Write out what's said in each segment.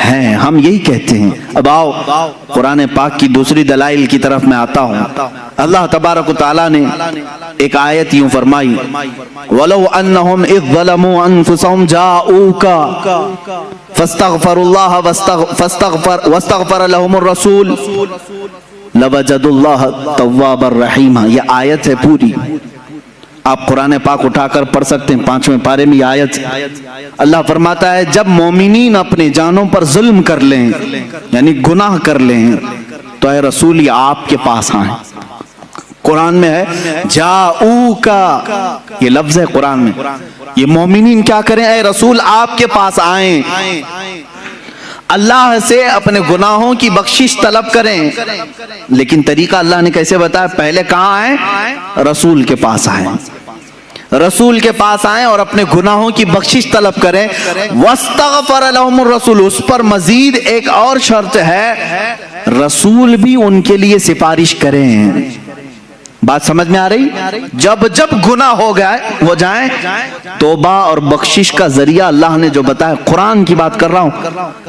ہیں، ہم یہی کہتے ہیں۔ اب آؤ قرآن پاک کی دوسری دلائل کی طرف میں آتا ہوں۔ اللہ تبارک و تعالیٰ نے ایک آیت یوں فرمائی، وَلَوْ أَنَّهُمْ إِذْ ظَلَمُوا أَنفُسَهُمْ جَاءُوكَ فَاسْتَغْفَرُوا اللَّهَ وَاسْتَغْفَرَ لَهُمُ الرَّسُولُ لَوَجَدُوا اللَّهَ تَوَّابًا رَحِيمًا۔ یہ آیت ہے پوری، آپ قرآن پاک اٹھا کر پڑھ سکتے ہیں، 5ویں پارے میں یہ آیت ہے۔ اللہ فرماتا ہے جب مومنین اپنے جانوں پر ظلم کر لیں، یعنی گناہ کر لیں، تو اے رسول یہ آپ کے پاس آئیں۔ قرآن میں ہے جاؤکا، یہ لفظ ہے قرآن میں، یہ مومنین کیا کریں؟ اے رسول آپ کے پاس آئیں، اللہ سے اپنے گناہوں کی بخشش طلب کریں۔ لیکن طریقہ اللہ نے کیسے بتایا؟ پہلے کہاں آئیں؟ رسول کے پاس آئیں، رسول کے پاس آئیں اور اپنے گناہوں کی بخشش طلب کریں۔ وَاسْتَغْفَرَ لَهُمُ الرَّسُولُ، اس پر مزید ایک اور شرط ہے، رسول بھی ان کے لیے سفارش کریں۔ بات سمجھ میں آ رہی؟ جب جب گناہ ہو جائیں، توبہ اور بخشش کا ذریعہ اللہ نے جو بتایا، قرآن کی بات کر رہا ہوں،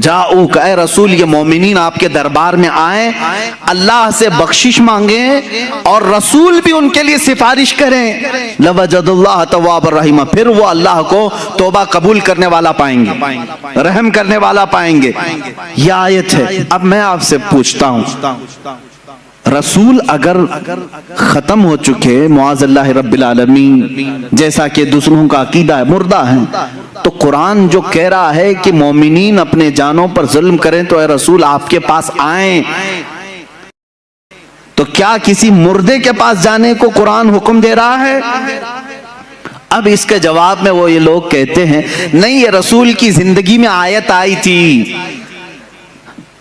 جاؤ کہ اے رسول یہ مومنین آپ کے دربار میں آئیں، اللہ سے بخشش مانگیں اور رسول بھی ان کے لیے سفارش کریں، لَوَجَدُ اللَّهَ تَوَّابًا رَحِيمًا، پھر وہ اللہ کو توبہ قبول کرنے والا پائیں گے، رحم کرنے والا پائیں گے۔ یہ آیت ہے۔ اب میں آپ سے پوچھتا ہوں، رسول اگر ختم ہو چکے معاذ اللہ رب العالمین، جیسا کہ دوسروں کا عقیدہ ہے، مردہ ہیں، تو قرآن جو کہہ رہا ہے کہ مومنین اپنے جانوں پر ظلم کریں تو اے رسول آپ کے پاس آئیں، تو کیا کسی مردے کے پاس جانے کو قرآن حکم دے رہا ہے؟ اب اس کے جواب میں وہ یہ لوگ کہتے ہیں نہیں، یہ رسول کی زندگی میں آیت آئی تھی،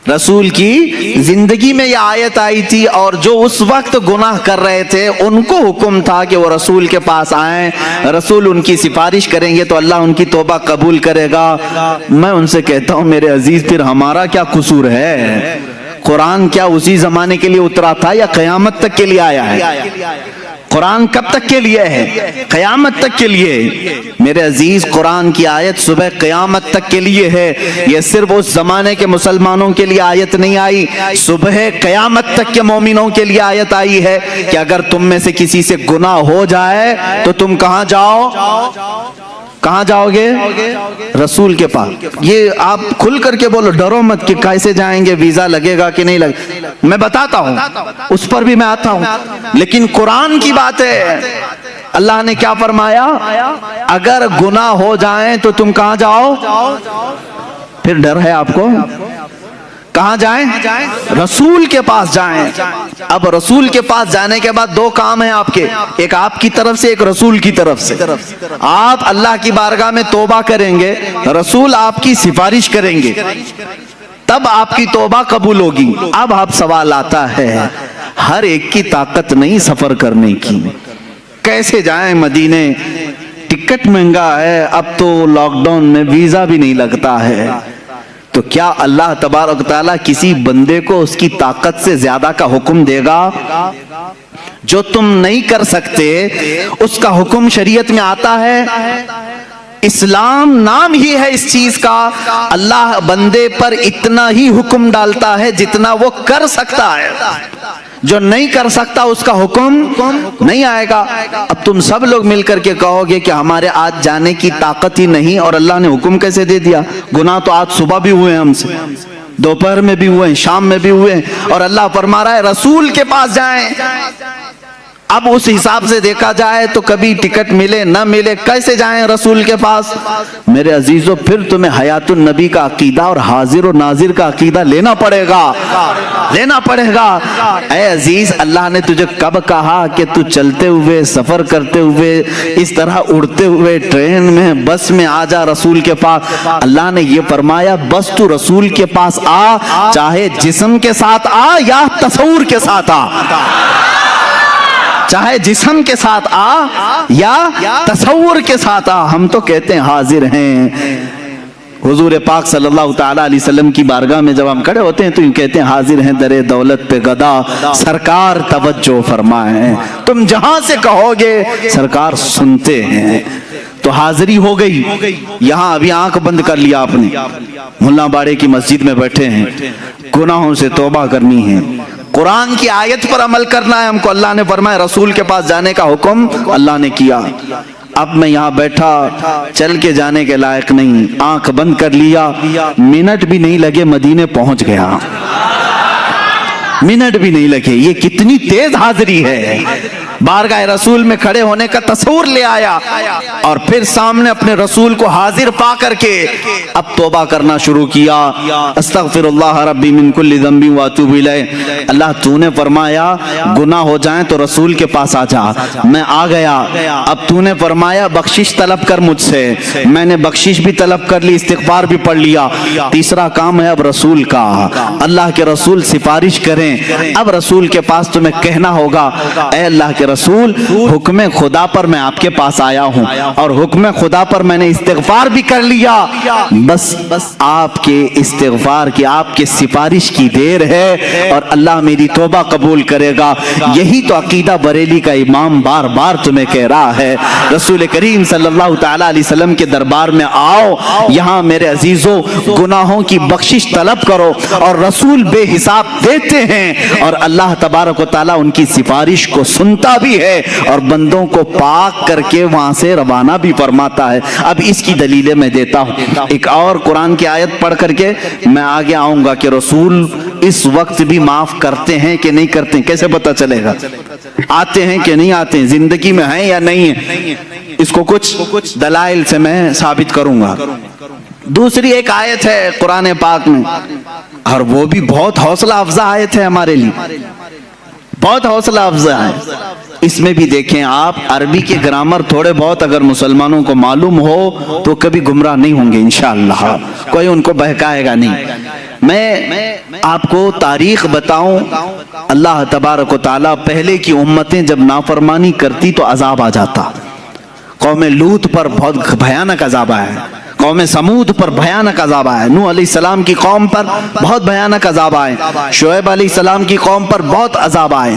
رسول کی زندگی میں یہ آیت آئی تھی، اور جو اس وقت گناہ کر رہے تھے ان کو حکم تھا کہ وہ رسول کے پاس آئیں، رسول ان کی سفارش کریں گے تو اللہ ان کی توبہ قبول کرے گا۔ میں ان سے کہتا ہوں میرے عزیز، پھر ہمارا کیا قصور ہے؟ قرآن کیا اسی زمانے کے لیے اترا تھا یا قیامت تک کے لیے آیا ہے؟ قرآن کب تک کے لیے ہے؟ قیامت تک کے لیے۔ میرے عزیز، قرآن کی آیت صبح قیامت تک کے لیے ہے، یہ صرف اس زمانے کے مسلمانوں کے لیے آیت نہیں آئی، صبح قیامت تک کے مومنوں کے لیے آیت آئی ہے کہ اگر تم میں سے کسی سے گناہ ہو جائے تو تم کہاں جاؤ؟ کہاں جاؤ گے؟ رسول کے پاس۔ یہ آپ کھل کر کے بولو، ڈرو مت کہ کیسے جائیں گے، ویزا لگے گا کہ نہیں لگے گا، میں بتاتا ہوں، اس پر بھی میں آتا ہوں، لیکن قرآن کی بات ہے۔ اللہ نے کیا فرمایا؟ اگر گناہ ہو جائیں تو تم کہاں جاؤ؟ پھر ڈر ہے آپ کو؟ کہاں جائیں؟ رسول کے پاس جائیں۔ اب رسول کے پاس جانے کے بعد دو کام ہیں آپ کے، ایک آپ کی طرف سے، ایک رسول کی طرف سے۔ آپ اللہ کی بارگاہ میں توبہ کریں گے، رسول آپ کی سفارش کریں گے، تب آپ کی توبہ قبول ہوگی۔ اب آپ سوال آتا ہے، ہر ایک کی طاقت نہیں سفر کرنے کی، کیسے جائیں مدینے؟ ٹکٹ مہنگا ہے، اب تو لاک ڈاؤن میں ویزا بھی نہیں لگتا ہے، تو کیا اللہ تبارک تعالیٰ کسی بندے کو اس کی طاقت سے زیادہ کا حکم دے گا؟ جو تم نہیں کر سکتے اس کا حکم شریعت میں آتا ہے۔ اسلام نام ہی ہے اس چیز کا، اللہ بندے پر اتنا ہی حکم ڈالتا ہے جتنا وہ کر سکتا ہے، جو نہیں کر سکتا اس کا حکم نہیں آئے گا۔ اب تم سب لوگ مل کر کے کہو گے کہ ہمارے آج جانے کی طاقت ہی نہیں، اور اللہ نے حکم کیسے دے دیا؟ گناہ تو آج صبح بھی ہوئے ہیں ہم سے، دوپہر میں بھی ہوئے ہیں، شام میں بھی ہوئے ہیں، اور اللہ فرما رہا ہے رسول کے پاس جائیں۔ اب اس حساب سے دیکھا جائے تو کبھی ٹکٹ ملے نہ ملے، کیسے جائیں رسول کے پاس؟ میرے عزیزو، پھر تمہیں حیات النبی کا عقیدہ اور حاضر و ناظر کا عقیدہ لینا پڑے گا، لینا پڑے گا۔ اے عزیز، اللہ نے تجھے کب کہا کہ تو چلتے ہوئے، سفر کرتے ہوئے، اس طرح اڑتے ہوئے، ٹرین میں، بس میں آ جا رسول کے پاس؟ اللہ نے یہ فرمایا بس تو رسول کے پاس آ، چاہے جسم کے ساتھ آ یا تصور کے ساتھ آ، چاہے جسم کے ساتھ آ یا تصور کے ساتھ آ، ہم تو کہتے ہیں حاضر ہیں۔ حضور پاک صلی اللہ تعالیٰ علیہ وسلم کی بارگاہ میں جب ہم کھڑے ہوتے ہیں تو یوں کہتے ہیں حاضر ہیں در دولت پہ گدا، سرکار توجہ فرمائیں۔ تم جہاں سے کہو گے سرکار سنتے ہیں۔ تو حاضری ہو گئی. یہاں ابھی آنکھ بند کر لیا آپ نے, ملا باڑے کی مسجد میں بیٹھے ہیں, گناہوں سے توبہ کرنی ہے, قرآن کی آیت پر عمل کرنا ہے ہم کو. اللہ نے فرمایا رسول کے پاس جانے کا حکم اللہ نے کیا. اب میں یہاں بیٹھا, چل کے جانے کے لائق نہیں, آنکھ بند کر لیا, منٹ بھی نہیں لگے مدینے پہنچ گیا. منٹ بھی نہیں لگے. یہ کتنی تیز حاضری ہے. بارگاہ رسول میں کھڑے ہونے کا تصور لے آیا اور پھر سامنے اپنے رسول کو حاضر پا کر کے اب توبہ کرنا شروع کیا. استغفر اللہ ربی من کل ذنب واتوب الیہ. اللہ تو نے فرمایا گناہ ہو جائیں تو رسول کے پاس آ جا, میں آ گیا. اب تو نے فرمایا بخشش طلب کر مجھ سے, میں نے بخشش بھی طلب کر لی, استغفار بھی پڑھ لیا. تیسرا کام ہے اب رسول کا. اللہ کے رسول سفارش کریں. اب رسول کے پاس تمہیں کہنا ہوگا اے اللہ کے رسول, حکم خدا پر میں آپ کے پاس آیا ہوں اور حکم خدا پر میں نے استغفار بھی کر لیا, بس آپ کے استغفار کی, آپ کے سفارش کی دیر ہے اور اللہ میری توبہ قبول کرے گا. یہی تو عقیدہ بریلی کا امام بار بار تمہیں کہہ رہا ہے. رسول کریم صلی اللہ تعالی علیہ وسلم کے دربار میں آؤ, یہاں میرے عزیزوں گناہوں کی بخشش طلب کرو اور رسول بے حساب دیتے ہیں اور اللہ تبارک و تعالیٰ ان کی سفارش کو سنتا بھی ہے اور بندوں کو پاک کر کے وہاں سے روانہ بھی فرماتا ہے. اب اس کی دلیلیں میں دیتا ہوں. ایک اور قرآن کی آیت پڑھ کر کے میں آگے آؤں گا کہ رسول اس وقت بھی معاف کرتے ہیں کہ نہیں کرتے ہیں. کیسے پتہ چلے گا؟ آتے ہیں کہ نہیں آتے ہیں, زندگی میں ہیں یا نہیں ہیں, اس کو کچھ دلائل سے میں ثابت کروں گا. دوسری ایک آیت ہے قرآن پاک میں اور وہ بھی بہت حوصلہ افزا آیت ہے ہمارے لیے, بہت حوصلہ افزا ہے. اس میں بھی دیکھیں آپ, عربی کے گرامر تھوڑے بہت اگر مسلمانوں کو معلوم ہو تو کبھی گمراہ نہیں ہوں گے انشاءاللہ, کوئی ان کو بہکائے گا نہیں. میں آپ کو تاریخ بتاؤں, اللہ تبارک و تعالیٰ پہلے کی امتیں جب نافرمانی کرتی تو عذاب آ جاتا. قوم لوط پر بہت بھیانک عذاب آیا, قوم سمود پر بھیانک عذاب آئے, نوح علیہ السلام کی قوم پر بہت بھیانک عذاب آئے, شعیب علیہ السلام کی قوم پر بہت عذاب آئے.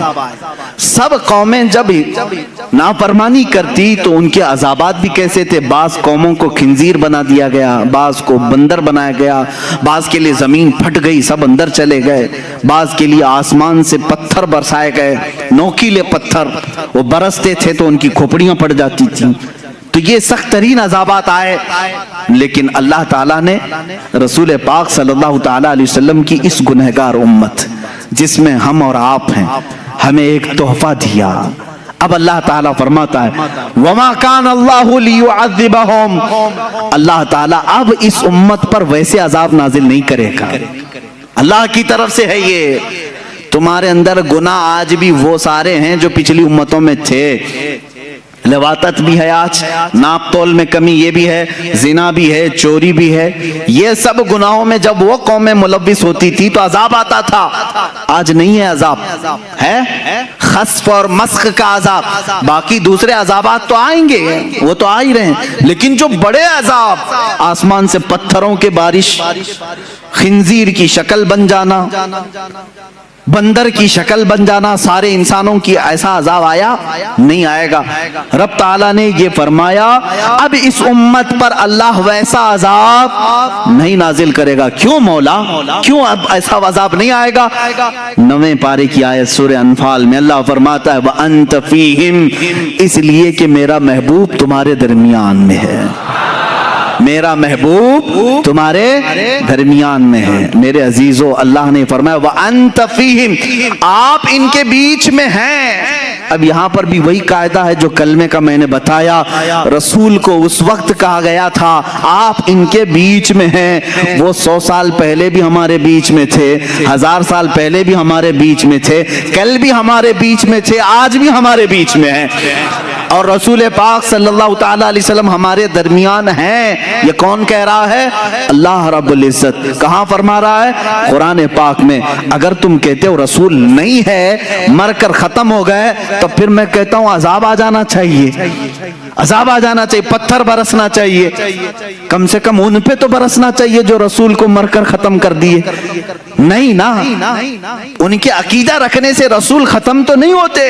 سب قومیں جب نافرمانی کرتی تو ان کے عذابات بھی کیسے تھے. بعض قوموں کو خنزیر بنا دیا گیا, بعض کو بندر بنایا گیا, بعض کے لیے زمین پھٹ گئی, سب اندر چلے گئے, بعض کے لیے آسمان سے پتھر برسائے گئے, نوکیلے پتھر, وہ برستے تھے تو ان کی کھوپڑیاں پڑ جاتی تھیں. تو یہ سخت ترین عذابات آئے, لیکن اللہ تعالیٰ نے رسول پاک صلی اللہ تعالیٰ علیہ وسلم کی اس گنہگار امت جس میں ہم اور آپ ہیں, ہمیں ایک تحفہ دیا. اب اللہ تعالیٰ فرماتا ہے وَمَا كَانَ اللَّهُ لِيُعَذِّبَهُمْ, اللہ تعالیٰ اب اس امت پر ویسے عذاب نازل نہیں کرے گا. اللہ کی طرف سے ہے یہ. تمہارے اندر گناہ آج بھی وہ سارے ہیں جو پچھلی امتوں میں تھے. لواطت بھی ہے, آج ناپ تول میں کمی یہ بھی ہے, زنا بھی ہے, چوری بھی ہے. یہ سب گناہوں میں جب وہ قومیں ملوث ہوتی تھی تو عذاب آتا تھا. آج نہیں ہے عذاب, ہے خسف اور مسخ کا عذاب. باقی دوسرے عذابات تو آئیں گے, وہ تو آ ہی رہے ہیں, لیکن جو بڑے عذاب, آسمان سے پتھروں کے بارش, خنزیر کی شکل بن جانا, بندر کی شکل بن جانا, سارے انسانوں کی ایسا عذاب آیا نہیں آئے گا. رب تعالیٰ نے یہ فرمایا اب اس امت پر اللہ ویسا عذاب نہیں نازل کرے گا. کیوں مولا, کیوں اب ایسا عذاب نہیں آئے گا؟ 9ویں پارے کی آیت سورہ انفال میں اللہ فرماتا ہے وَأَنْتَ فِيهِمْ, اس لیے کہ میرا محبوب تمہارے درمیان میں ہے. میرا محبوب تمہارے درمیان میں ہے. میرے عزیزو, اللہ نے فرمایا وَأَنْتَ فِيهِمْ, آپ ان کے بیچ میں ہیں. اب یہاں پر بھی وہی قاعدہ ہے جو کلمے کا میں نے بتایا. رسول کو اس وقت کہا گیا تھا آپ ان کے بیچ میں ہیں. وہ 100 سال پہلے بھی ہمارے بیچ میں تھے, 1000 سال پہلے بھی ہمارے بیچ میں تھے, کل بھی ہمارے بیچ میں تھے, آج بھی ہمارے بیچ میں ہیں. اور رسول پاک صلی اللہ تعالیٰ علیہ وسلم ہمارے درمیان ہیں. یہ کون کہہ رہا ہے؟ اللہ رب العزت. کہاں فرما رہا ہے؟ قرآن پاک میں. اگر تم کہتے ہو رسول نہیں ہے, مر کر ختم ہو گئے, تو پھر میں کہتا ہوں عذاب آ جانا چاہیے, عذاب آ جانا چاہیے, پتھر برسنا چاہیے, کم سے کم ان پہ تو برسنا چاہیے جو رسول کو مر کر ختم کر دیے. نہیں نا, ان کے عقیدہ رکھنے سے رسول ختم تو نہیں ہوتے.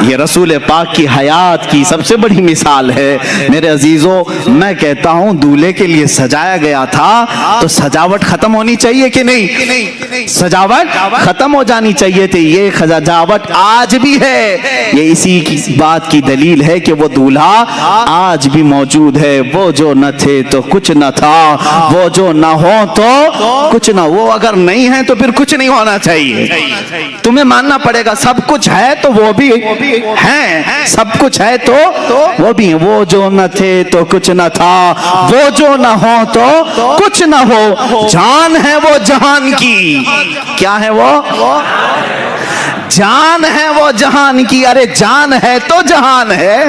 یہ رسول پاک کی حیات کی سب سے بڑی مثال ہے۔ میرے عزیزوں، میں کہتا ہوں دولہے کے لیے سجایا گیا تھا تو سجاوٹ ختم ہونی چاہیے کہ نہیں؟ سجاوٹ ختم ہو جانی چاہیے تھی۔ یہ سجاوٹ آج بھی ہے۔ یہ اسی کی بات کی دلیل ہے کہ وہ دولہا آج بھی موجود ہے۔ وہ جو نہ تھے تو کچھ نہ تھا، وہ جو نہ ہو تو کچھ نہ۔ وہ اگر نہیں ہے تو پھر کچھ نہیں ہونا چاہیے۔ تمہیں ماننا پڑے گا سب کچھ ہے تو وہ بھی ہیں، سب کچھ ہے تو وہ بھی ہیں۔ وہ جو نہ تھے تو کچھ نہ تھا، وہ جو نہ ہو تو کچھ نہ ہو، جان ہے وہ جہان کی۔ کیا ہے وہ؟ جان ہے وہ جہان کی۔ ارے جان ہے تو جہان ہے۔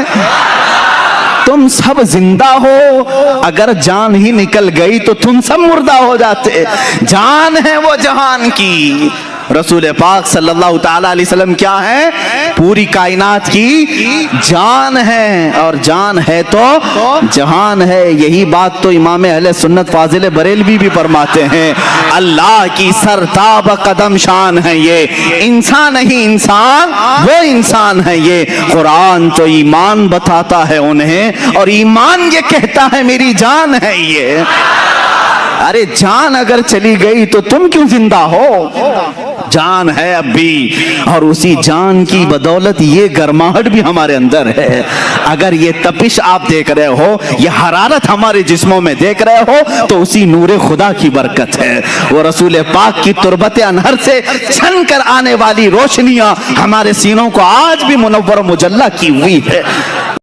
تم سب زندہ ہو، اگر جان ہی نکل گئی تو تم سب مردہ ہو جاتے۔ جان ہے وہ جہان کی۔ رسول پاک صلی اللہ تعالی علیہ وسلم کیا ہے؟ پوری کائنات کی جان ہے، اور جان ہے تو جہان ہے۔ یہی بات تو امام اہل سنت فاضل بریلوی بھی فرماتے ہیں، اللہ کی سرتاب قدم شان ہے یہ، انسان نہیں انسان وہ انسان ہے یہ۔ قرآن تو ایمان بتاتا ہے انہیں، اور ایمان یہ کہتا ہے میری جان ہے یہ۔ ارے جان اگر چلی گئی تو تم کیوں زندہ ہو؟ جان ہے اب بھی، اور اسی جان کی بدولت یہ گرماہٹ بھی ہمارے اندر ہے۔ اگر یہ تپش آپ دیکھ رہے ہو، یہ حرارت ہمارے جسموں میں دیکھ رہے ہو، تو اسی نور خدا کی برکت ہے۔ وہ رسول پاک کی تربت انہر سے چھن کر آنے والی روشنیاں ہمارے سینوں کو آج بھی منور و مجلہ کی ہوئی ہے۔